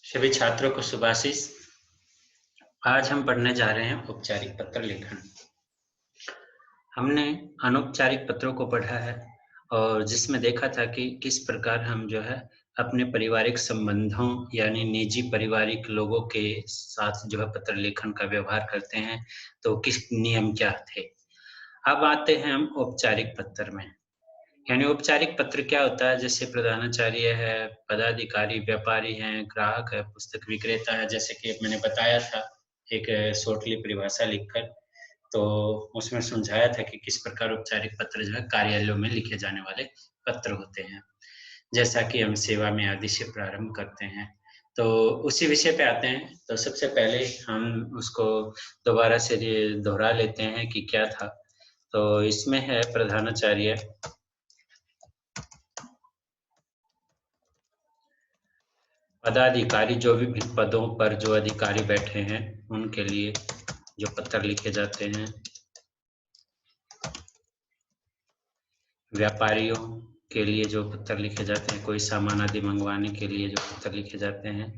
सभी छात्रों को शुभाशीष। आज हम पढ़ने जा रहे हैं औपचारिक पत्र लेखन। हमने अनौपचारिक पत्रों को पढ़ा है और जिसमें देखा था कि किस प्रकार हम जो है अपने पारिवारिक संबंधों यानी निजी पारिवारिक लोगों के साथ जो है पत्र लेखन का व्यवहार करते हैं, तो किस नियम क्या थे। अब आते हैं हम औपचारिक पत्र में। यानी औपचारिक पत्र क्या होता है, जैसे प्रधानाचार्य है, पदाधिकारी, व्यापारी हैं, ग्राहक है, पुस्तक विक्रेता है, जैसे कि मैंने बताया था एक शॉर्टली परिभाषा लिखकर, तो उसमें समझाया था कि किस प्रकार औपचारिक पत्र जो है कार्यालयों में लिखे जाने वाले पत्र होते हैं। जैसा कि हम सेवा में आदि से प्रारंभ करते हैं, तो उसी विषय पे आते हैं। तो सबसे पहले हम उसको दोबारा से दोहरा लेते हैं कि क्या था। तो इसमें है प्रधानाचार्य, पदाधिकारी, जो भी विभिन्न पदों पर जो अधिकारी बैठे हैं उनके लिए जो पत्र लिखे जाते हैं, व्यापारियों के लिए जो पत्र लिखे जाते हैं, कोई सामान आदि मंगवाने के लिए जो पत्र लिखे जाते हैं,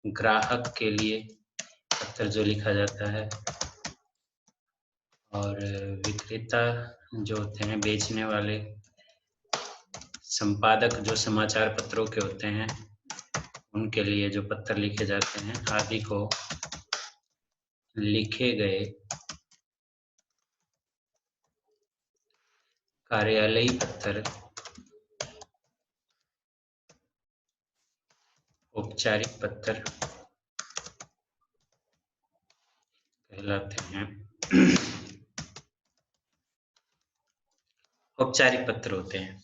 ग्राहक के लिए पत्र जो लिखा जाता है, और विक्रेता जो होते हैं बेचने वाले, संपादक जो समाचार पत्रों के होते हैं उनके लिए जो पत्र लिखे जाते हैं आदि को लिखे गए कार्यालयी पत्र औपचारिक पत्र कहलाते हैं। औपचारिक पत्र होते हैं।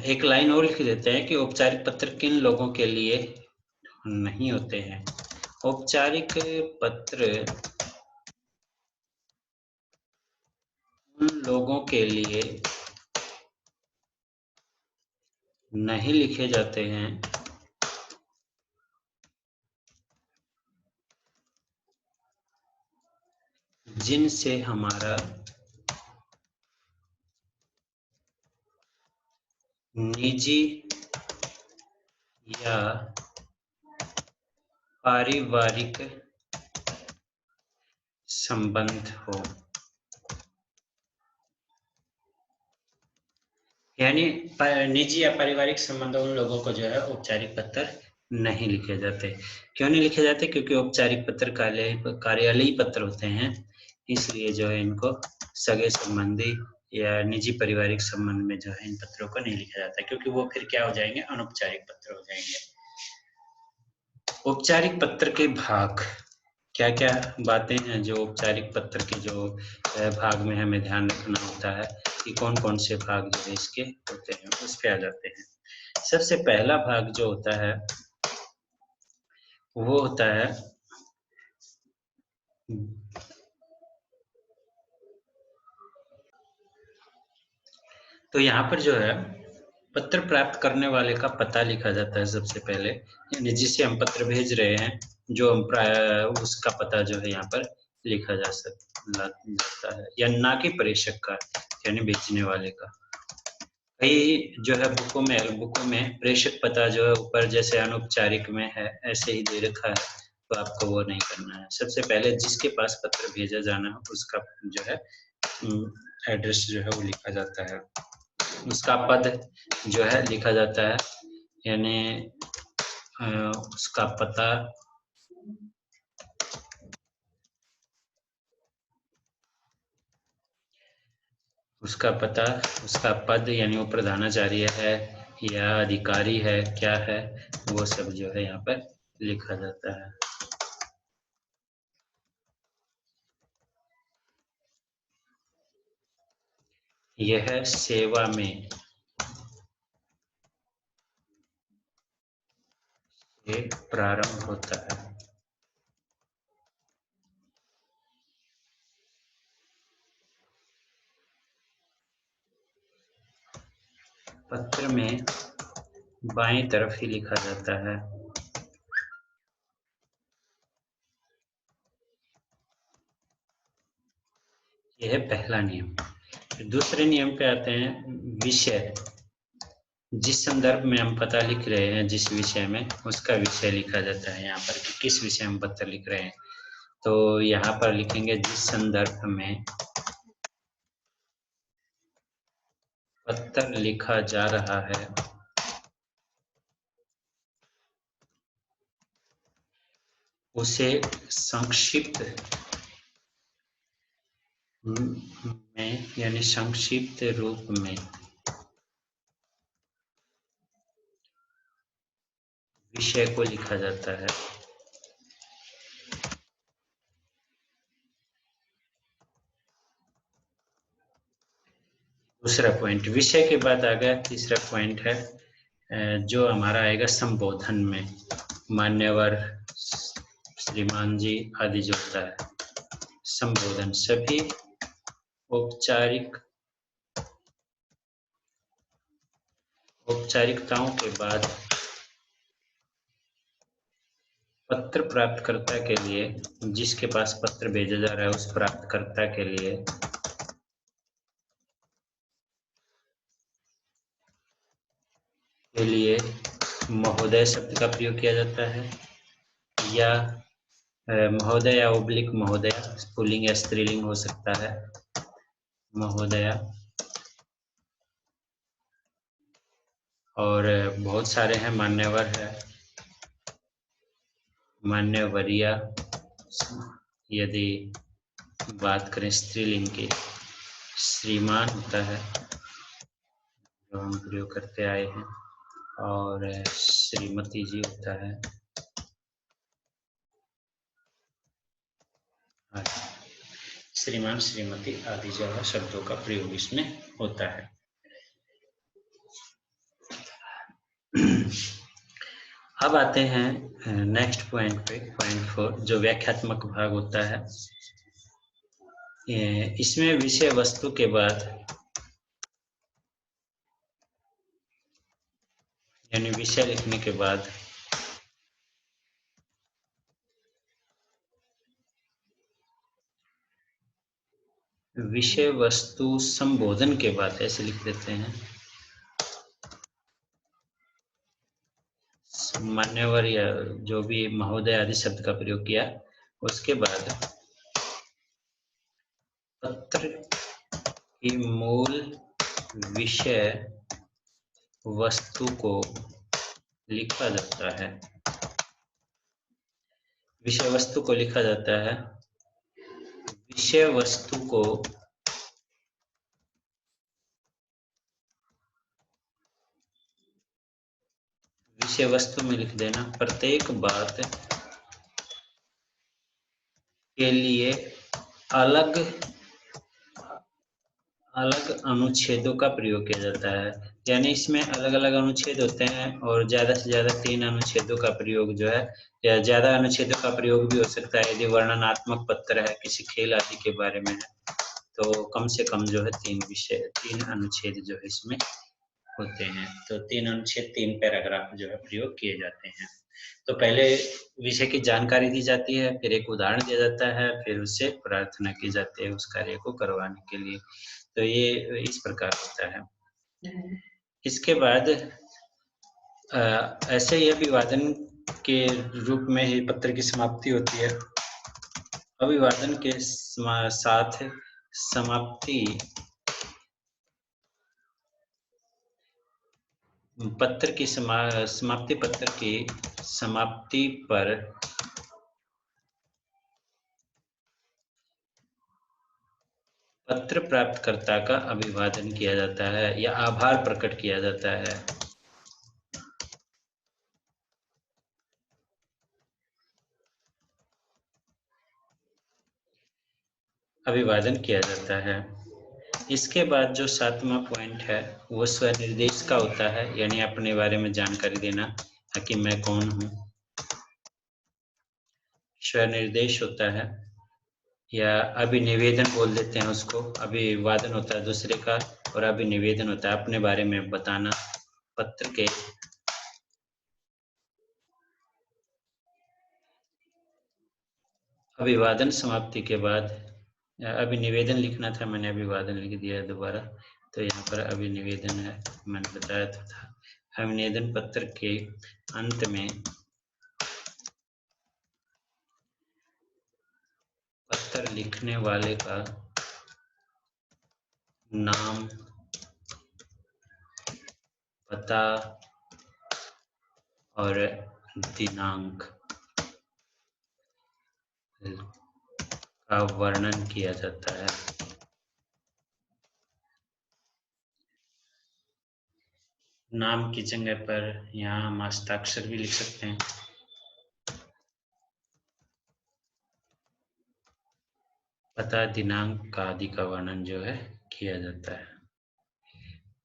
एक लाइन और लिख देते हैं कि औपचारिक पत्र किन लोगों के लिए नहीं होते हैं। औपचारिक पत्र उन लोगों के लिए नहीं लिखे जाते हैं जिनसे हमारा निजी या पारिवारिक संबंध हो। यानी निजी या पारिवारिक संबंध उन लोगों को जो है औपचारिक पत्र नहीं लिखे जाते। क्यों नहीं लिखे जाते? क्योंकि औपचारिक पत्र कार्यालयी पत्र होते हैं, इसलिए जो है इनको सगे संबंधी या निजी पारिवारिक संबंध में जो है इन पत्रों को नहीं लिखा जाता, क्योंकि वो फिर क्या हो जाएंगे, अनौपचारिक पत्र हो जाएंगे। औपचारिक पत्र के भाग क्या क्या बातें हैं जो औपचारिक पत्र के जो भाग में हमें ध्यान रखना होता है कि कौन कौन से भाग जो है इसके होते हैं, उस पे आ जाते हैं। सबसे पहला भाग जो होता है वो होता है तो यहाँ पर जो है पत्र प्राप्त करने वाले का पता लिखा जाता है सबसे पहले, यानी जिसे हम पत्र भेज रहे हैं जो हम उसका पता जो है यहाँ पर लिखा जाता है, या ना कि प्रेषक का यानी भेजने वाले का। कई जो है बुकों में प्रेषक पता जो है ऊपर जैसे अनौपचारिक में है ऐसे ही दे रखा है, तो आपको वो नहीं करना है। सबसे पहले जिसके पास पत्र भेजा जाना है उसका जो है एड्रेस जो है वो लिखा जाता है, उसका पद जो है लिखा जाता है, यानी उसका पता, उसका पद, यानी वो प्रधानाचार्य है या अधिकारी है क्या है, वो सब जो है यहाँ पर लिखा जाता है। यह सेवा में से प्रारंभ होता है। पत्र में बाईं तरफ ही लिखा जाता है। यह है पहला नियम। दूसरे नियम पे आते हैं, विषय। जिस संदर्भ में हम पता लिख रहे हैं जिस विषय में, उसका विषय लिखा जाता है यहाँ पर कि किस विषय में पत्र लिख रहे हैं। तो यहाँ पर लिखेंगे जिस संदर्भ में पत्र लिखा जा रहा है उसे संक्षिप्त में यानी संक्षिप्त रूप में विषय को लिखा जाता है। दूसरा पॉइंट, विषय के बाद आ गया तीसरा पॉइंट है जो हमारा आएगा संबोधन में, मान्यवर, श्रीमान जी आदि जो होता है। संबोधन, सभी औपचारिकताओं के बाद पत्र प्राप्तकर्ता के लिए, जिसके पास पत्र भेजा जा रहा है उस प्राप्तकर्ता के लिए महोदय शब्द का प्रयोग किया जाता है, या महोदय या ओब्लिक महोदय, पुल्लिंग या स्त्रीलिंग हो सकता है, महोदया। और बहुत सारे हैं, मान्यवर है, मान्यवरिया। यदि बात करें स्त्रीलिंग की, श्रीमान होता है जो हम प्रयोग करते आए हैं, और श्रीमती जी होता है। श्रीमान, श्रीमती आदि जो है शब्दों का प्रयोग इसमें होता है। अब आते हैं नेक्स्ट पॉइंट पे, पॉइंट 4, जो व्याख्यात्मक भाग होता है। इसमें विषय वस्तु के बाद यानी विषय लिखने के बाद विषय वस्तु संबोधन के बाद, ऐसे लिख देते हैं, मान्यवर या जो भी महोदय आदि शब्द का प्रयोग किया, उसके बाद पत्र की मूल विषय वस्तु को लिखा जाता है। विषय वस्तु को लिखा जाता है। विषय वस्तु को विषय वस्तु में लिख देना, प्रत्येक बात के लिए अलग अलग अनुच्छेदों का प्रयोग किया जाता है। यानी इसमें अलग अलग अनुच्छेद होते हैं और ज्यादा से ज्यादा 3 अनुच्छेदों का प्रयोग जो है, या ज्यादा अनुच्छेदों का प्रयोग भी हो सकता है यदि वर्णनात्मक पत्र है, किसी खेल आदि के बारे में है, तो कम से कम जो है 3 अनुच्छेद जो है इसमें होते हैं। तो 3 अनुच्छेद, 3 पैराग्राफ जो है प्रयोग किए जाते हैं। तो पहले विषय की जानकारी दी जाती है, फिर एक उदाहरण दिया जाता है, फिर उससे प्रार्थना की जाती है उस कार्य को करवाने के लिए। तो ये इस प्रकार होता है। इसके बाद ऐसे ही अभिवादन के रूप में ही पत्र की समाप्ति होती है। अभिवादन के साथ समाप्ति पत्र की समाप्ति, पत्र की समाप्ति पर पत्र प्राप्तकर्ता का अभिवादन किया जाता है या आभार प्रकट किया जाता है। अभिवादन किया जाता है। इसके बाद जो 7वां पॉइंट है वो स्वनिर्देश का होता है, यानी अपने बारे में जानकारी देना कि मैं कौन हूँ। स्वनिर्देश होता है, या अभिनिवेदन बोल देते हैं उसको। अभिवादन होता है दूसरे का और अभिनिवेदन होता है अपने बारे में बताना। पत्र के अभिवादन समाप्ति के बाद अभिनिवेदन लिखना था, मैंने अभिवादन लिख दिया है दोबारा, तो यहाँ पर अभिनिवेदन है, मैंने बताया था। निवेदन पत्र के अंत में पत्र लिखने वाले का नाम, पता और दिनांक का वर्णन किया जाता है। नाम की जगह पर यहाँ हम हस्ताक्षर भी लिख सकते हैं। पता, दिनांक का आदि का वर्णन जो है किया जाता है।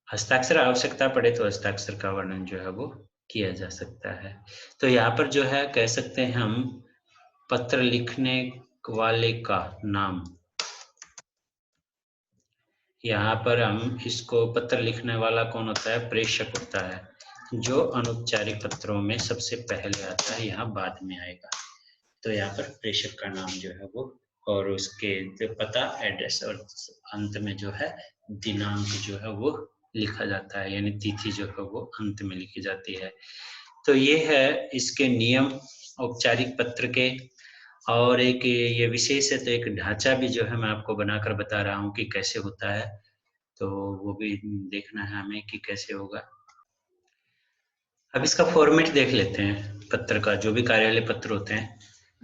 हस्ताक्षर आवश्यकता पड़े तो हस्ताक्षर का वर्णन जो है वो किया जा सकता है। तो यहाँ पर जो है कह सकते हैं हम पत्र लिखने वाले का नाम, यहाँ पर हम इसको पत्र लिखने वाला कौन होता है, प्रेषक होता है, जो अनौपचारिक पत्रों में सबसे पहले आता है, यहाँ बाद में आएगा। तो यहाँ पर प्रेषक का नाम जो है वो और उसके जो पता, एड्रेस और अंत में जो है दिनांक जो है वो लिखा जाता है, यानी तिथि जो है वो अंत में लिखी जाती है। तो ये है इसके नियम औपचारिक पत्र के। और एक ये विशेष है, तो एक ढांचा भी जो है मैं आपको बनाकर बता रहा हूँ कि कैसे होता है, तो वो भी देखना है हमें कि कैसे होगा। अब इसका फॉर्मेट देख लेते हैं पत्र का, जो भी कार्यालय पत्र होते हैं।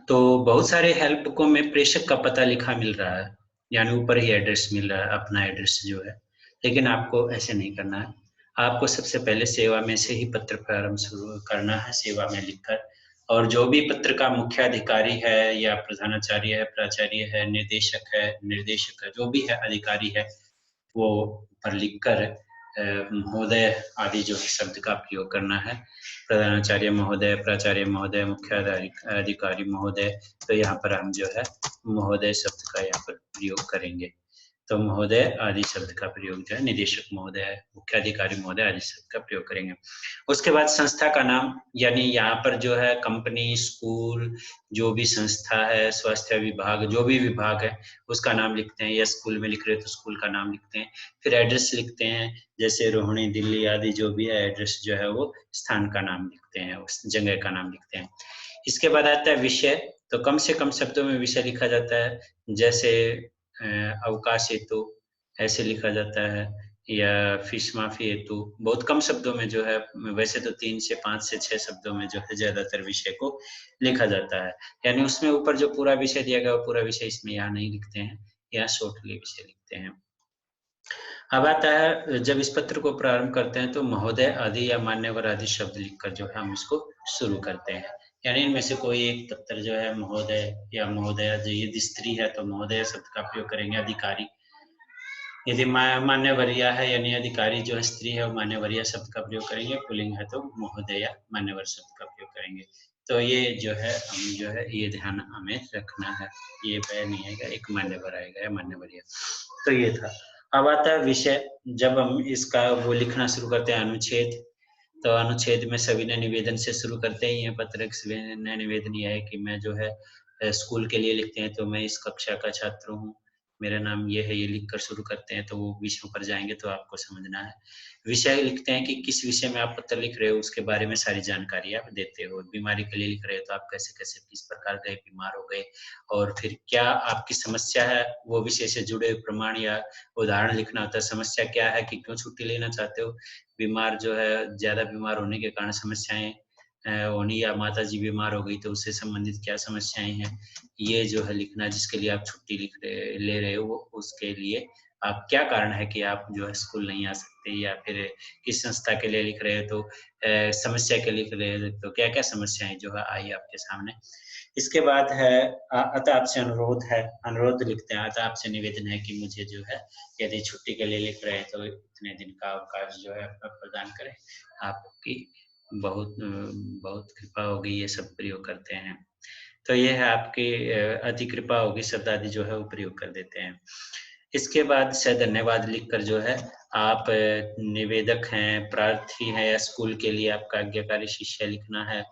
तो बहुत सारे हेल्प बुकों में प्रेषक का पता लिखा मिल रहा है, यानी ऊपर ही एड्रेस मिल रहा है, अपना एड्रेस जो है। लेकिन आपको ऐसे नहीं करना है, आपको सबसे पहले सेवा में से ही पत्र प्रारंभ शुरू करना है, सेवा में लिखकर। और जो भी पत्र का मुख्य अधिकारी है या प्रधानाचार्य है, प्राचार्य है, निर्देशक है, जो भी है अधिकारी है, वो पर लिखकर महोदय आदि जो शब्द का प्रयोग करना है। प्रधानाचार्य महोदय, प्राचार्य महोदय, मुख्य अधिकारी महोदय, तो यहाँ पर हम जो है महोदय शब्द का यहाँ पर प्रयोग करेंगे। तो महोदय आदि शब्द का प्रयोग जो है, निदेशक महोदय, मुख्य अधिकारी महोदय आदि शब्द का प्रयोग करेंगे। उसके बाद संस्था का नाम, यानी यहाँ पर जो है कंपनी, स्कूल, जो भी संस्था है, स्वास्थ्य विभाग, जो भी विभाग है उसका नाम लिखते हैं, या स्कूल में लिख रहे हैं तो स्कूल का नाम लिखते हैं। फिर एड्रेस लिखते हैं, जैसे रोहिणी, दिल्ली आदि जो भी है एड्रेस जो है वो स्थान का नाम लिखते हैं, उस जगह का नाम लिखते हैं। इसके बाद आता है विषय, तो कम से कम शब्दों में विषय लिखा जाता है, जैसे अवकाश हेतु ऐसे लिखा जाता है, या फिश माफी हेतु। बहुत कम शब्दों में जो है, वैसे तो 3 से 5 से 6 शब्दों में जो है ज्यादातर विषय को लिखा जाता है, यानी उसमें ऊपर जो पूरा विषय दिया गया वो पूरा विषय इसमें यहाँ नहीं लिखते हैं, यहाँ शॉर्टली विषय लिखते हैं। अब आता है, जब इस पत्र को प्रारंभ करते हैं तो महोदय आदि या मान्यवर आदि शब्द लिखकर जो है हम इसको शुरू करते हैं, यानी इनमें से कोई एक पत्र जो है महोदय या महोदया, जो यदि स्त्री है तो महोदय शब्द का प्रयोग करेंगे। अधिकारी यदि मान्यवरिया है, यानी अधिकारी जो है स्त्री है, वो मान्यवरिया शब्द का प्रयोग करेंगे। पुल्लिंग है तो महोदया मान्यवर शब्द का प्रयोग करेंगे। तो ये जो है हम जो है ये ध्यान हमें रखना है, ये पैर नहीं आएगा, एक मान्यवर आएगा या मान्यवरिया। तो ये था। अब आता है विषय, जब हम इसका वो लिखना शुरू करते हैं, अनुच्छेद। तो अनुच्छेद में सविनय निवेदन से शुरू करते ही हैं पत्र। सविनय निवेदन यह है कि मैं जो है स्कूल के लिए लिखते हैं तो मैं इस कक्षा का छात्र हूँ, मेरा नाम ये है, ये लिखकर शुरू करते हैं। तो वो विषयों पर जाएंगे तो आपको समझना है। विषय लिखते हैं कि किस विषय में आप पत्र लिख रहे हो, उसके बारे में सारी जानकारी आप देते हो। बीमारी के लिए लिख रहे हो तो आप कैसे कैसे किस प्रकार गए, बीमार हो गए, और फिर क्या आपकी समस्या है, वो विषय से जुड़े हुए प्रमाण या उदाहरण लिखना होता है। समस्या क्या है कि क्यों छुट्टी लेना चाहते हो, बीमार जो है, ज्यादा बीमार होने के कारण समस्याएं होनी, या माता जी बीमार हो गई तो उससे संबंधित क्या समस्याएं हैं, ये जो है लिखना। जिसके लिए आप छुट्टी ले रहे हो, उसके लिए आप क्या कारण है कि आप जो है स्कूल नहीं आ सकते, या फिर किस संस्था के लिए लिख रहे हो तो समस्या के लिख रहे हो तो क्या क्या समस्याएं जो है आई आपके सामने। इसके बाद है अतः आपसे अनुरोध है, अनुरोध लिखते हैं। अतः आपसे निवेदन है कि मुझे जो है, यदि छुट्टी के लिए लिख रहे हैं तो इतने दिन का अवकाश जो है प्रदान करें, आपकी बहुत बहुत कृपा होगी, ये सब प्रयोग करते हैं। तो ये है आपकी अति कृपा होगी शब्द आदि जो है वो प्रयोग कर देते हैं। इसके बाद से धन्यवाद लिखकर जो है आप निवेदक हैं, प्रार्थी हैं, या स्कूल के लिए आपका आज्ञाकारी शिष्य लिखना है,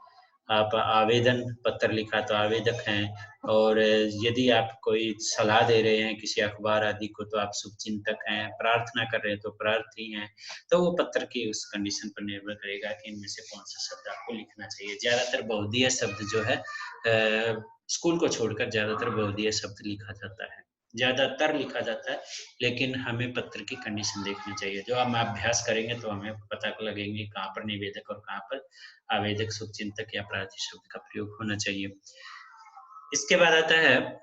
आप आवेदन पत्र लिखा तो आवेदक हैं, और यदि आप कोई सलाह दे रहे हैं किसी अखबार आदि को तो आप शुभचिंतक हैं, प्रार्थना कर रहे हैं तो प्रार्थी हैं। तो वो पत्र की उस कंडीशन पर निर्भर करेगा कि इनमें से कौन-सा शब्द आपको लिखना चाहिए। ज़्यादातर बहुधीय शब्द जो है स्कूल को छोड़कर ज़्यादातर बहुधीय शब्द लिखा जाता है। ज़्यादातर लिखा जाता है, लेकिन हमें पत्र की कंडीशन देखनी चाहिए। जो हम अभ्यास करेंगे तो हमें पता लगेंगे कहाँ पर निवेदक और कहाँ पर आवेदक, शुभचिंतक या प्रार्थी शब्द का प्रयोग होना चाहिए। इसके बाद आता है,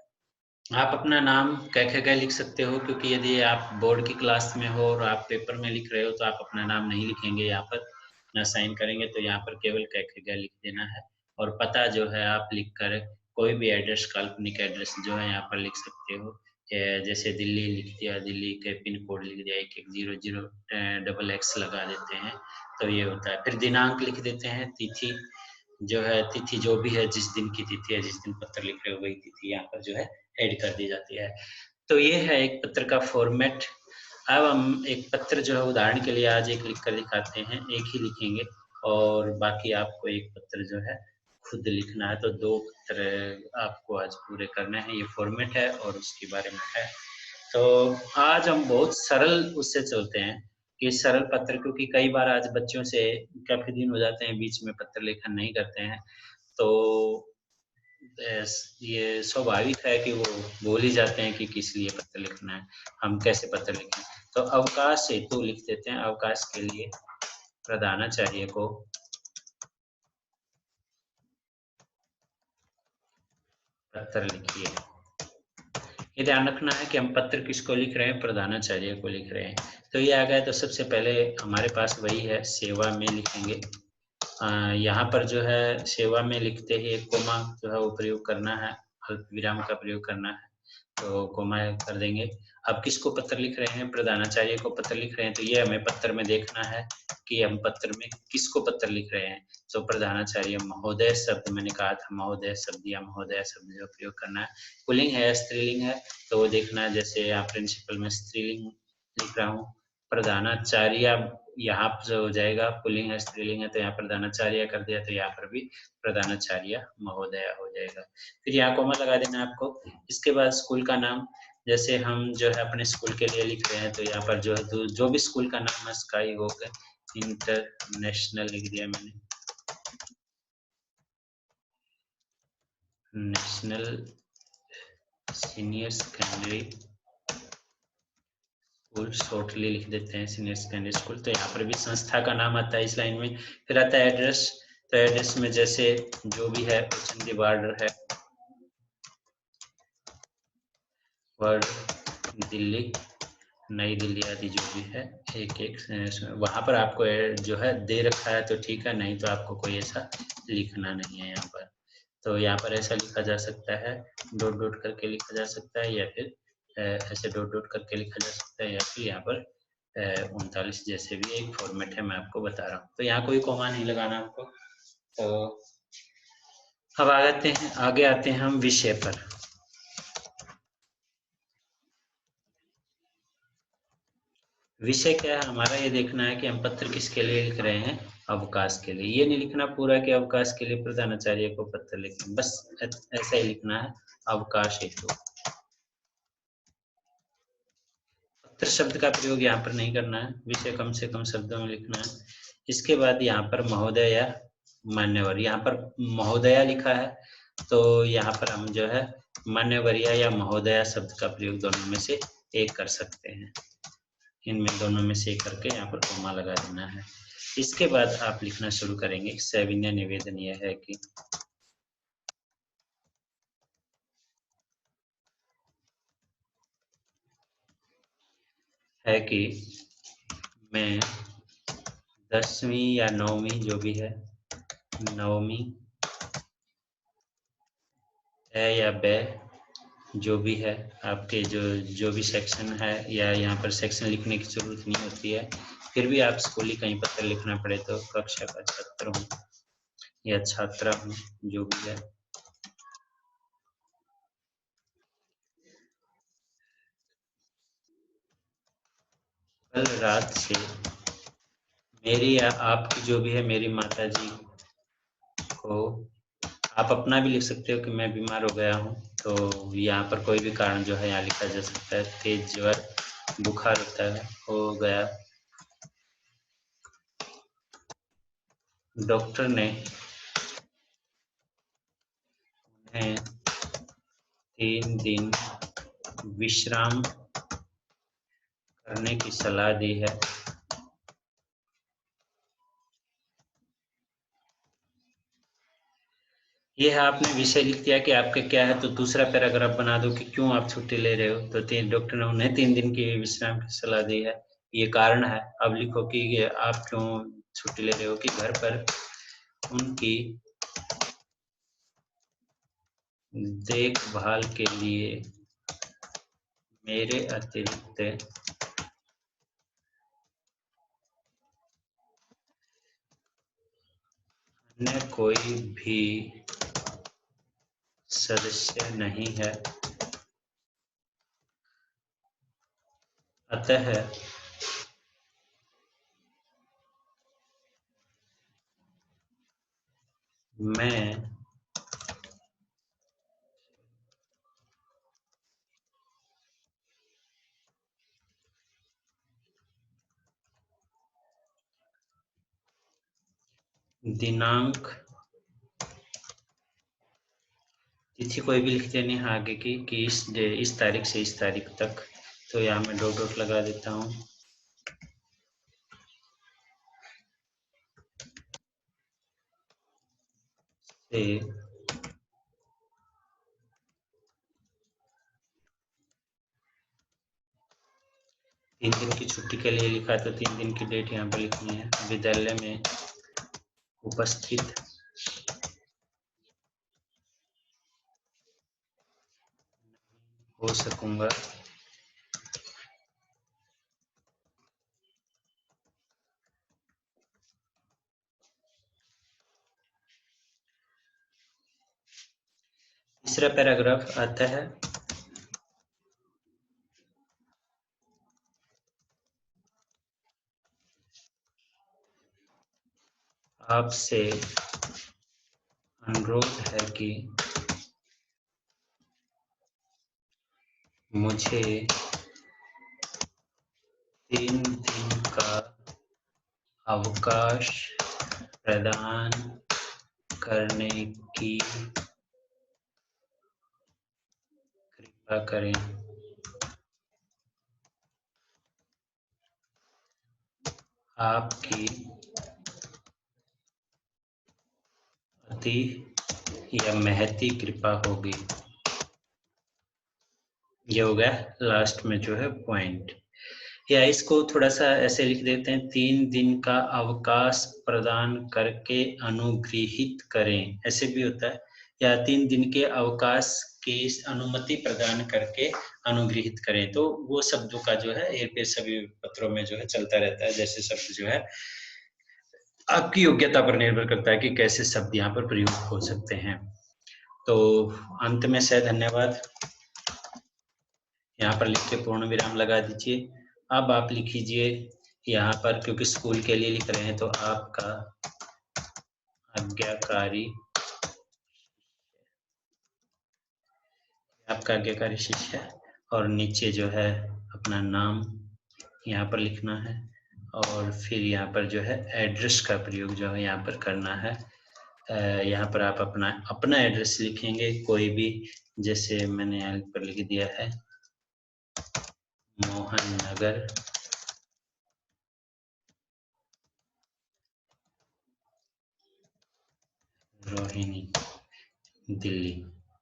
आप अपना नाम क, ख, ग लिख सकते हो, क्योंकि यदि आप बोर्ड की क्लास में हो और आप पेपर में लिख रहे हो तो आप अपना नाम नहीं लिखेंगे यहाँ पर, ना साइन करेंगे, तो यहाँ पर केवल क, ख, ग लिख देना है। और पता जो है आप लिख कर कोई भी एड्रेस, काल्पनिक एड्रेस जो है यहाँ पर लिख सकते हो। जैसे दिल्ली लिख दिया, दिल्ली के पिन कोड लिख दिया 1100XX लगा देते हैं, तो ये होता है। फिर दिनांक लिख देते हैं, तिथि जो है, तिथि जो भी है, जिस दिन की तिथि है, जिस दिन पत्र लिख रहे हो वही तिथि यहाँ पर जो है ऐड कर दी जाती है। तो ये है एक पत्र का फॉर्मेट। अब हम एक पत्र जो है उदाहरण के लिए आज एक लिख कर दिखाते हैं, एक ही लिखेंगे और बाकी आपको एक पत्र जो है खुद लिखना है। तो 2 पत्र आपको आज पूरे करने हैं, ये फॉर्मेट है और उसके बारे में है। तो आज हम बहुत सरल उससे चलते हैं कि सरल पत्र, क्योंकि कई बार आज बच्चों से काफ़ी दिन हो जाते हैं बीच में पत्र लेखन नहीं करते हैं, तो ये स्वाभाविक है कि वो भूल ही जाते हैं कि किस लिए पत्र लिखना है, हम कैसे पत्र लिखें। तो अवकाश हेतु लिख देते हैं, अवकाश के लिए प्रधानाचार्य को पत्र लिखिए। ये ध्यान रखना है कि हम पत्र किसको लिख रहे हैं, प्रधानाचार्य को लिख रहे हैं। तो ये आ गया, तो सबसे पहले हमारे पास वही है, सेवा में लिखेंगे। यहाँ पर जो है सेवा में लिखते ही एक कोमा जो है वो प्रयोग करना है, अल्प विराम का प्रयोग करना है, तो कोमा कर देंगे। अब किसको पत्र लिख रहे हैं, प्रधानाचार्य को पत्र लिख रहे हैं, तो ये हमें पत्र में देखना है कि हम पत्र में किसको पत्र लिख रहे हैं। तो प्रधानाचार्य महोदय शब्द, मैंने कहा था महोदय शब्द या महोदय शब्द जो प्रयोग करना है। पुल्लिंग है, स्त्रीलिंग है, तो वो देखना है। जैसे यहाँ प्रिंसिपल में स्त्रीलिंग लिख रहा हूँ, प्रधानाचार्य यहाँ जो हो जाएगा, पुल्लिंग है स्त्रीलिंग है, तो यहाँ प्रधानाचार्य कर दिया, तो यहाँ पर भी प्रधानाचार्य महोदय हो जाएगा। फिर यहाँ कोमा लगा देना आपको। इसके बाद स्कूल का नाम, जैसे हम जो है अपने स्कूल के लिए लिख रहे हैं, तो यहाँ पर जो है जो भी स्कूल का नाम है, स्काई वॉक इंटरनेशनल लिख दिया मैंने, national senior secondary school, shortly लिख देते हैं सीनियर सेकेंडरी स्कूल। तो यहाँ पर भी संस्था का नाम आता है इस लाइन में। फिर आता है एड्रेस, तो एड्रेस में जैसे जो भी है, चंदी बॉर्डर है, वर्ड दिल्ली, नई दिल्ली आदि जो भी है, एक वहाँ पर आपको जो है दे रखा है तो ठीक है, नहीं तो आपको कोई ऐसा लिखना नहीं है यहाँ पर। तो यहाँ पर ऐसा लिखा जा सकता है, डॉट डॉट करके लिखा जा सकता है, या फिर ऐसे डॉट डॉट करके लिखा जा सकता है, या फिर यहाँ पर 39 जैसे भी एक फॉर्मेट है, मैं आपको बता रहा हूँ। तो यहाँ कोई कॉमा नहीं लगाना आपको। तो अब आगे आते हैं हम विषय पर। विषय क्या है हमारा, ये देखना है कि हम पत्र किसके लिए लिख रहे हैं, अवकाश के लिए। ये नहीं लिखना पूरा कि अवकाश के लिए प्रधानाचार्य को पत्र लिखें, बस ऐसा ही लिखना है, अवकाश हेतु। पत्र शब्द का प्रयोग यहाँ पर नहीं करना है, विषय कम से कम शब्दों में लिखना है। इसके बाद यहाँ पर महोदय या मान्यवर, यहाँ पर महोदया लिखा है, तो यहाँ पर हम जो है मान्यवरिया या महोदया शब्द का प्रयोग दोनों में से एक कर सकते हैं। इनमें दोनों में से करके यहाँ पर कोमा लगा देना है। इसके बाद आप लिखना शुरू करेंगे। सविनय निवेदन यह है कि मैं 10वीं या 9वीं जो भी है, 9वीं या ब जो भी है, आपके जो भी सेक्शन है, या यहाँ पर सेक्शन लिखने की जरूरत नहीं होती है, फिर भी आप स्कूली कहीं पत्र लिखना पड़े तो कक्षा का छात्र हूँ या छात्रा हूँ, जो भी है। कल रात से मेरी या आपकी जो भी है, मेरी माता जी को आप अपना भी लिख सकते हो कि मैं बीमार हो गया हूँ, तो यहाँ पर कोई भी कारण जो है यहाँ लिखा जा सकता है। तेज ज्वर बुखार होता है, हो गया। डॉक्टर ने उन्हें 3 दिन विश्राम करने की सलाह दी है। ये है, आपने विषय लिख दिया कि आपके क्या है, तो दूसरा पैराग्राफ बना दो कि क्यों आप छुट्टी ले रहे हो। तो डॉक्टर ने उन्हें 3 दिन की विश्राम की सलाह दी है, ये कारण है। अब लिखो कि ये आप क्यों छुट्टी ले रहे हो, कि घर पर उनकी देखभाल के लिए मेरे अतिरिक्त अन्य कोई भी सदस्य नहीं है, अतः मैं दिनांक, तिथि कोई भी लिख देनी है आगे की, कि इस तारीख से इस तारीख तक। तो यहाँ मैं डॉट डॉट लगा देता हूँ। से 3 दिन की छुट्टी के लिए लिखा, तो 3 दिन की डेट यहाँ पर लिखनी है। विद्यालय में उपस्थित हो सकूंगा। तीसरा पैराग्राफ आता है, आपसे अनुरोध है कि मुझे 3 दिन का अवकाश प्रदान करने की कृपा करें। आपकी अति या महती कृपा होगी। ये हो गया लास्ट में जो है पॉइंट। या इसको थोड़ा सा ऐसे लिख देते हैं, 3 दिन का अवकाश प्रदान करके अनुग्रहित करें, ऐसे भी होता है। या 3 दिन के अवकाश की अनुमति प्रदान करके अनुग्रहित करें। तो वो शब्दों का जो है ये सभी पत्रों में जो है चलता रहता है। जैसे शब्द जो है आपकी योग्यता पर निर्भर करता है कि कैसे शब्द यहाँ पर प्रयुक्त हो सकते हैं। तो अंत में से धन्यवाद यहाँ पर लिख के पूर्ण विराम लगा दीजिए। अब आप लिखिए यहाँ पर, क्योंकि स्कूल के लिए लिख रहे हैं, तो आपका आज्ञाकारी शिष्य, और नीचे जो है अपना नाम यहाँ पर लिखना है, और फिर यहाँ पर जो है एड्रेस का प्रयोग जो है यहाँ पर करना है। यहाँ पर आप अपना एड्रेस लिखेंगे कोई भी, जैसे मैंने यहाँ पर लिख दिया है मोहन नगर, रोहिणी, दिल्ली,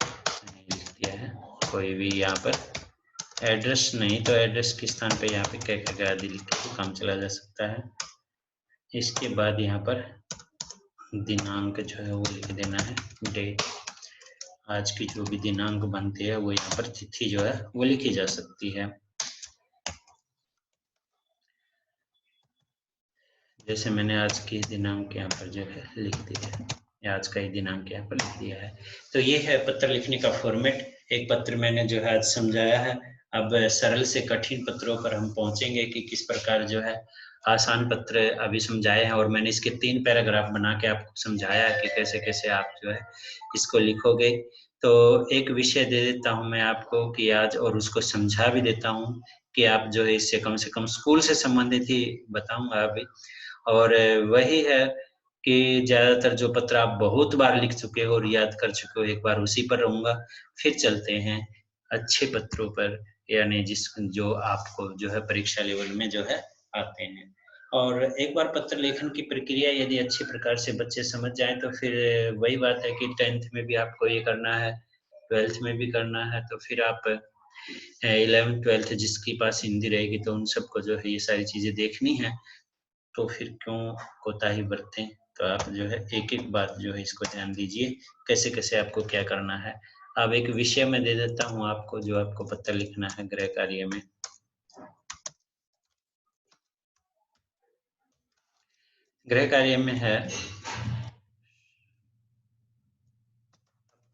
मैंने लिख दिया है। कोई भी यहाँ पर एड्रेस नहीं, तो एड्रेस के स्थान पे यहाँ पे क्या क्या आदि लिख के काम चला जा सकता है। इसके बाद यहाँ पर दिनांक जो है वो लिख देना है, डेट। आज की जो भी दिनांक बनती है वो यहाँ पर तिथि जो है वो लिखी जा सकती है। जैसे मैंने आज की दिनांक यहाँ पर जो है लिख दिया है, या आज का ही दिनांक यहाँ पर लिख दिया है। तो ये है पत्र लिखने का फॉर्मेट। एक पत्र मैंने जो है आज समझाया है। अब सरल से कठिन पत्रों पर हम पहुंचेंगे कि किस प्रकार जो है आसान पत्र अभी समझाए हैं और मैंने इसके 3 पैराग्राफ बना के आपको समझाया है कि कैसे-कैसे आप जो है इसको लिखोगे। तो एक विषय दे देता हूँ मैं आपको कि आज, और उसको समझा भी देता हूँ कि आप जो है इससे कम से कम स्कूल से संबंधित ही बताऊँगा अभी। और वही है कि ज़्यादातर जो पत्र आप बहुत बार लिख चुके हो और याद कर चुके हो, एक बार उसी पर रहूँगा। फिर चलते हैं अच्छे पत्रों पर, यानी जो आपको जो है परीक्षा लेवल में जो है आते हैं। और एक बार पत्र लेखन की प्रक्रिया यदि अच्छी प्रकार से बच्चे समझ जाएँ तो फिर वही बात है कि 10th में भी आपको ये करना है, 12th में भी करना है, तो फिर आप 11th-12th जिसके पास हिंदी रहेगी तो उन सबको जो है ये सारी चीज़ें देखनी है। तो फिर क्यों कोताही बरतें? तो आप जो है एक-एक बात जो है इसको ध्यान दीजिए, कैसे-कैसे आपको क्या करना है। अब एक विषय मैं दे देता हूँ आपको, जो आपको पत्र लिखना है गृह कार्य में। गृह कार्य में है,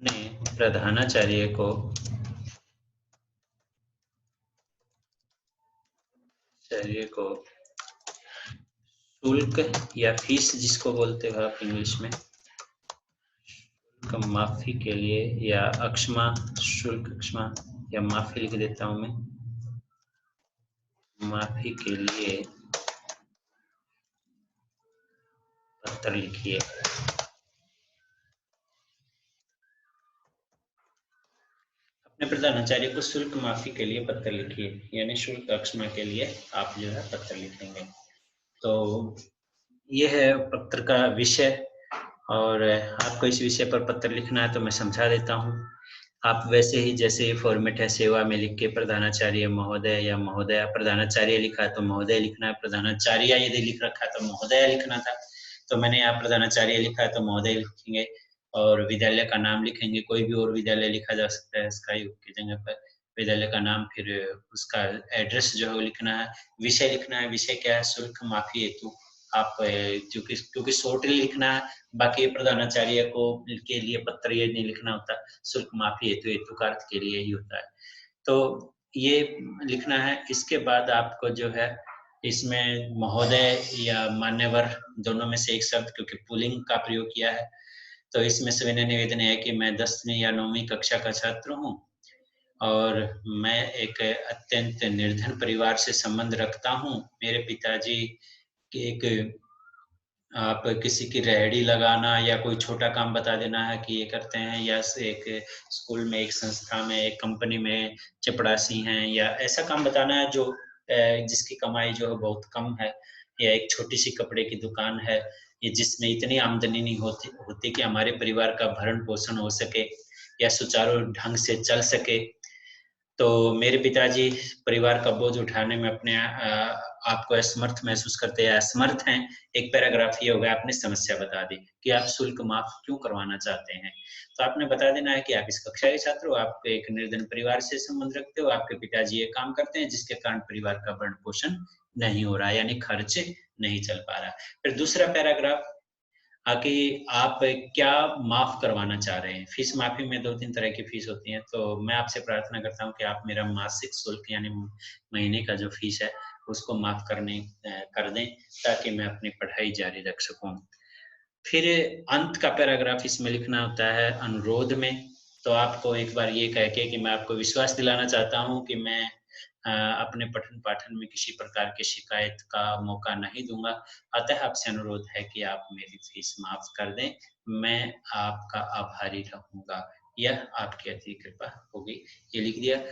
अपने प्रधानाचार्य को शुल्क या फीस जिसको बोलते हो आप इंग्लिश में, शुल्क माफ़ी के लिए या शुल्क या माफ़ी लिख देता हूँ मैं, माफ़ी के लिए पत्र लिखिए। अपने प्रधानाचार्य को शुल्क माफ़ी के लिए पत्र लिखिए, यानी शुल्क अक्षमा के लिए आप जो है पत्र लिखेंगे। तो ये है पत्र का विषय, और आपको इस विषय पर पत्र लिखना है तो मैं समझा देता हूँ। आप वैसे ही जैसे ये फॉर्मेट है सेवा में लिख के प्रधानाचार्य महोदय या महोदया, प्रधानाचार्य लिखा है तो महोदय लिखना है, प्रधानाचार्या यदि लिख रखा है तो महोदया लिखना था। तो मैंने यहाँ प्रधानाचार्य लिखा है तो महोदय लिखेंगे, और विद्यालय का नाम लिखेंगे, कोई भी और विद्यालय लिखा जा सकता है इसका योग की जगह पर। विद्यालय का नाम, फिर उसका एड्रेस जो है वो लिखना है, विषय लिखना है, विषय क्या है, शुल्क माफ़ी हेतु। आप क्योंकि शॉर्टली लिखना है, बाकी प्रधानाचार्य को के लिए पत्र ये नहीं लिखना होता, शुल्क माफ़ी हेतु हेतुकार्थ के लिए ही होता है। तो ये लिखना है। इसके बाद आपको जो है इसमें महोदय या मान्यवर दोनों में से एक शब्द, क्योंकि पुल्लिंग का प्रयोग किया है, तो इसमें सविनय निवेदन है कि मैं 10वीं या 9वीं कक्षा का छात्र हूँ और मैं एक अत्यंत निर्धन परिवार से संबंध रखता हूँ। मेरे पिताजी की एक आप किसी की रेहड़ी लगाना या कोई छोटा काम बता देना है कि ये करते हैं, या एक स्कूल में, एक संस्था में, एक कंपनी में चपरासी हैं, या ऐसा काम बताना है जो जिसकी कमाई जो है बहुत कम है, या एक छोटी सी कपड़े की दुकान है, ये जिसमें इतनी आमदनी नहीं होती कि हमारे परिवार का भरण पोषण हो सके या सुचारू ढंग से चल सके। तो मेरे पिताजी परिवार का बोझ उठाने में अपने आप को असमर्थ महसूस करते हैं, असमर्थ हैं। एक पैराग्राफ ये हो गया, आपने समस्या बता दी कि आप शुल्क माफ क्यों करवाना चाहते हैं। तो आपने बता देना है कि आप इस कक्षा के छात्र हो, आप एक निर्धन परिवार से संबंध रखते हो, आपके पिताजी ये काम करते हैं जिसके कारण परिवार का भरण पोषण नहीं हो रहा है, यानी खर्च नहीं चल पा रहा। फिर दूसरा पैराग्राफ आकि आप क्या माफ़ करवाना चाह रहे हैं। फ़ीस माफ़ी में 2-3 तरह की फ़ीस होती है, तो मैं आपसे प्रार्थना करता हूँ कि आप मेरा मासिक शुल्क यानी महीने का जो फ़ीस है, उसको माफ़ कर दें, ताकि मैं अपनी पढ़ाई जारी रख सकूँ। फिर अंत का पैराग्राफ इसमें लिखना होता है अनुरोध में, तो आपको एक बार ये कह के कि मैं आपको विश्वास दिलाना चाहता हूँ कि मैं अपने पठन-पाठन में किसी प्रकार की शिकायत का मौका नहीं दूँगा। अतः आपसे अनुरोध है कि आप मेरी फ़ीस माफ़ कर दें, मैं आपका आभारी रहूँगा। यह आपकी अति कृपा होगी। ये लिख दिया,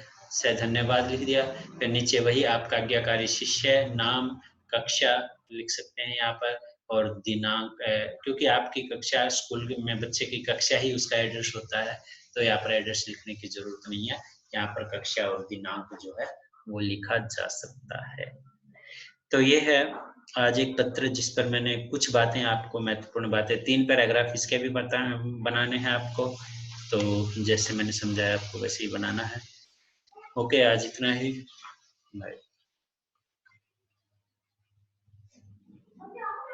धन्यवाद लिख दिया, फिर नीचे वही आपका आज्ञाकारी शिष्य, नाम, कक्षा लिख सकते हैं यहाँ पर, और दिनांक, क्योंकि आपकी कक्षा स्कूल में बच्चे की कक्षा ही उसका एड्रेस होता है, तो यहाँ पर एड्रेस लिखने की ज़रूरत नहीं है। यहाँ पर कक्षा और दिनांक जो है वो लिखा जा सकता है। तो ये है आज एक पत्र जिस पर मैंने कुछ बातें, आपको महत्वपूर्ण बातें, 3 पैराग्राफ इसके भी बनाने हैं आपको, तो जैसे मैंने समझाया आपको वैसे ही बनाना है। ओके, आज इतना ही। बाय।